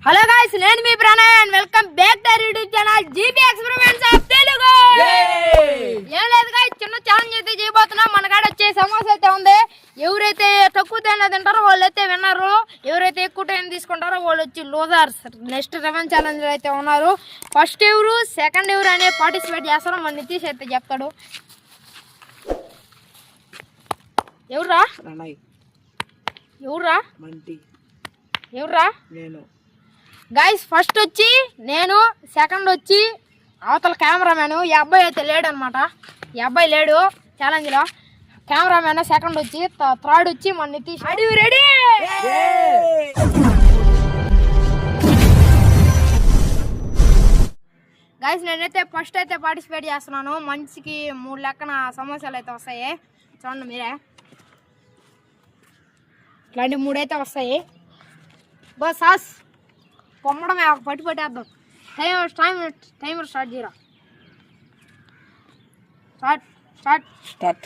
Hello guys, నేను మీ Pranay and welcome back to YouTube channel GB experiments of Telugu. ఏం లేదు గాయ్స్, చిన్న ఛాలెంజ్ అయితే చేయబోతున్నాం. మన కాడ వచ్చే సమస్య అయితే ఉంది. ఎవరైతే తక్కువ టైంలో తింటారో వాళ్ళు అయితే విన్నారు, ఎవరైతే ఎక్కువ టైం తీసుకుంటారో వాళ్ళు వచ్చి లూజర్స్. నెక్స్ట్ 7 ఛాలెంజ్ అయితే ఉన్నారు. ఫస్ట్ ఎవరు సెకండ్ ఎవరు అనే పార్టిసిపేట్ చేస్తారో మన నితీష్ అయితే చెప్తాడు. ఎవరురా ఎవరురా ఎవరురా నేను గైస్, ఫస్ట్ వచ్చి నేను, సెకండ్ వచ్చి అవతల కెమెరామ్యాన్. ఈ అబ్బాయి అయితే లేడు అనమాట, ఈ అబ్బాయి లేడు ఛాలెంజ్లో. కెమెరామ్యాన్ సెకండ్ వచ్చి, థర్డ్ వచ్చి మన నితీష్. రెడీ? గైస్, నేనైతే ఫస్ట్ అయితే పార్టిసిపేట్ చేస్తున్నాను. మనిషికి 3 లెక్కన సమోసాలు అయితే వస్తాయి, చూడండి మీరే. ఇట్లాంటి 3 అయితే వస్తాయి. బస్ సాస్ కొమ్మడమే, పట్టి పట్టేద్దాం. టైమర్ స్టార్ట్ చేయరా. స్టార్ట్.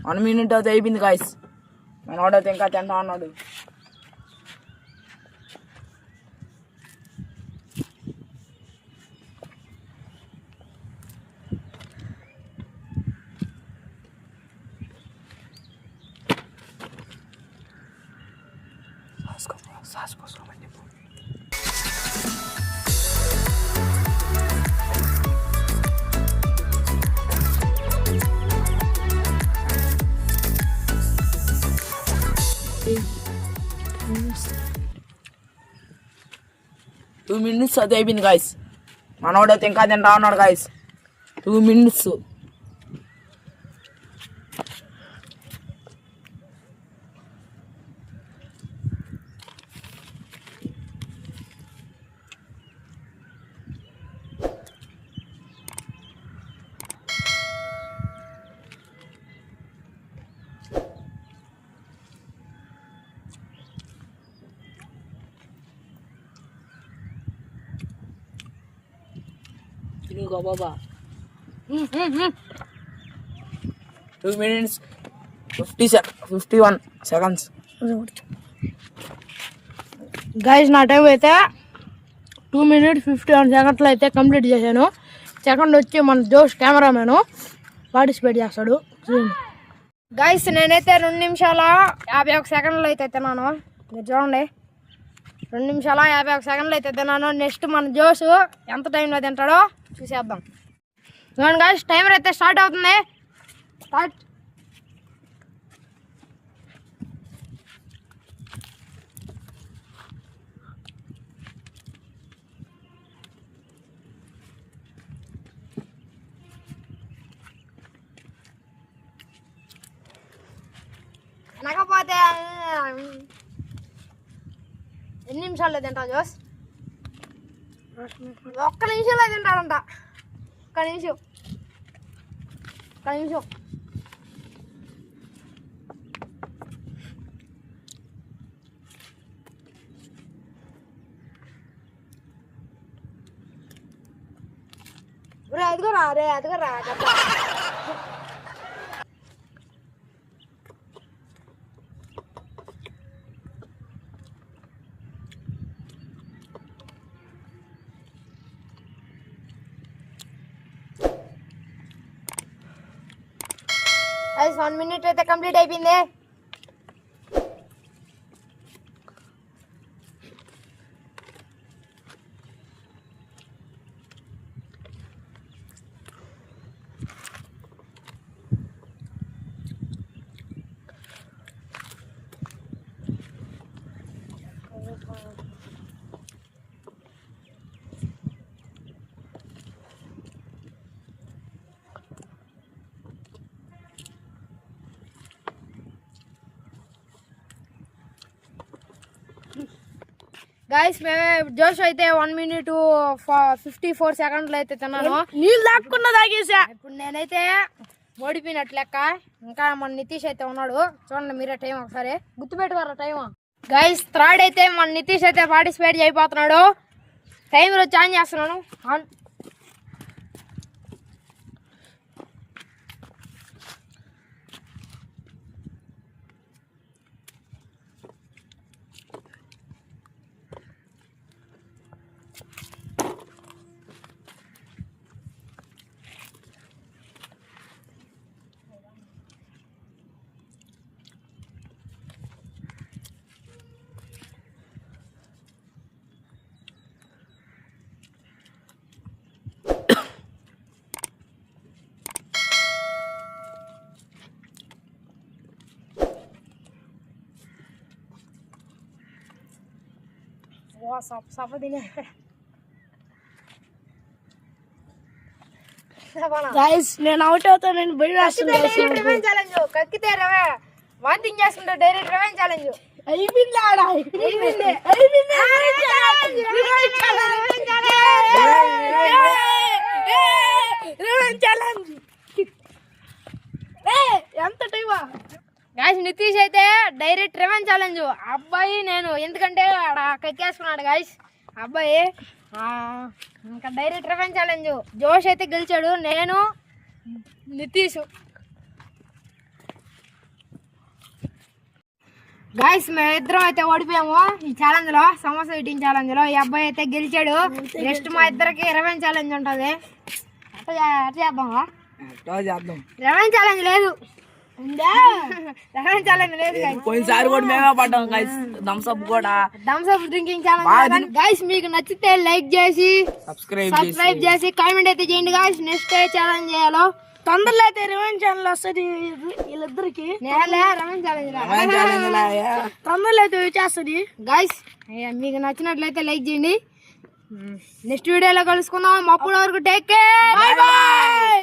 వన్ మినిట్ అయితే అయిపోయింది గాయస్. మనోడైతే ఇంకా తింటా అన్నాడు. సాస్ పోసుకోమని చెప్పు. టూ మినిట్స్ అది అయిపోయింది గాయస్. మనోడైతే ఇంకా తింటా ఉన్నాడు guys. 2 minutes. Go baba. 2 minutes 51 seconds. Guys, నా టైం అయితే 2 minutes 51 seconds అయితే కంప్లీట్ చేశాను. సెకండ్ వచ్చి మన జోష్ కెమెరామ్యాన్ పార్టిసిపేట్ చేస్తాడు. గైస్, నేనైతే 2 నిమిషాల 51 సెకండ్లు అయితే తిన్నాను. మీరు చూడండి, 2 నిమిషాల 51 సెకండ్లు అయితే తిన్నాను. నెక్స్ట్ మన జోష్ ఎంత టైంలో తింటాడో చూసేద్దాం. చూడండి గైస్, టైమర్ అయితే స్టార్ట్ అవుతుంది. స్టార్ట్. అనకపోతే ఎన్ని నిమిషాల్లో తింటావు జోస్? 1 నిమిషంలో తింటాడంట. ఒక్క నిమిషం. అదిగోరా. గైస్, 1 minute అయితే కంప్లీట్ అయిపోయింది. గైస్ మేమే జోష్ అయితే 1 minute 54 seconds అయితే తిన్నాను. నీళ్ళు దాక్కున్నా తాగేసా. ఇప్పుడు నేనైతే ఓడిపోయినట్లు లెక్క. ఇంకా మన నితీష్ అయితే ఉన్నాడు, చూడండి మీరే టైం ఒకసారి గుర్తుపెట్టుకోరా టైం. గైస్ థర్డ్ అయితే మన నితీష్ అయితే పార్టిసిపేట్ అయిపోతున్నాడు. టైంలో ఛాన్ చేస్తున్నాను. సఫ తినే గైస్ నేను అవుట్ అవుతాను. నేను బయట ఛాలెంజ్ కక్కితే రవే వాంతింగ్ చేసుకుంటే డైరెక్ట్ రివెంజ్ ఛాలెంజ్ అయిపోయింది ఆడ. ఎంత టైమా గాయస్ నితీష్ అయితే డైరెక్ట్ రివెంజ్ ఛాలెంజ్. అబ్బాయి నేను ఎందుకంటే ఆడ కక్కేసుకున్నాడు గాయస్ అబ్బాయి. ఇంకా డైరెక్ట్ రివెంజ్ ఛాలెంజ్. జోష్ అయితే గెలిచాడు, నేను నితీష్. గాయస్ మేమిద్దరం అయితే ఓడిపోయాము ఈ ఛాలెంజ్ లో, సమోసా ఈటింగ్ ఛాలెంజ్ లో. ఈ అబ్బాయి అయితే గెలిచాడు. నెక్స్ట్ మా ఇద్దరికి రివెంజ్ ఛాలెంజ్ ఉంటది. అట్లా చేద్దామా? రివెంజ్ ఛాలెంజ్ లేదు, రివెంజ్ ఛాలెంజ్ లేదు. పోయినసారి కూడా మేమే పడ్డాం గైస్. థమ్స్ అప్ కూడా, Thums Up drinking challenge. Guys మీకు నచ్చితే లైక్ చేసి సబ్స్క్రైబ్ చేసి కామెంట్ అయితే చేయండి గాయస్. నెక్స్ట్ ఛాలెంజ్ చేయాలో తొందరలో అయితే రివెంజ్ ఛానల్ వస్తుంది వీళ్ళిద్దరికి. రివెంజ్ ఛాలెంజ్ తొందరలో అయితే వచ్చేస్తుంది గాయస్. మీకు నచ్చినట్లయితే లైక్ చేయండి. నెక్స్ట్ వీడియోలో కలుసుకుందాం. అప్పటి వరకు టేక్ కేర్, బై బై.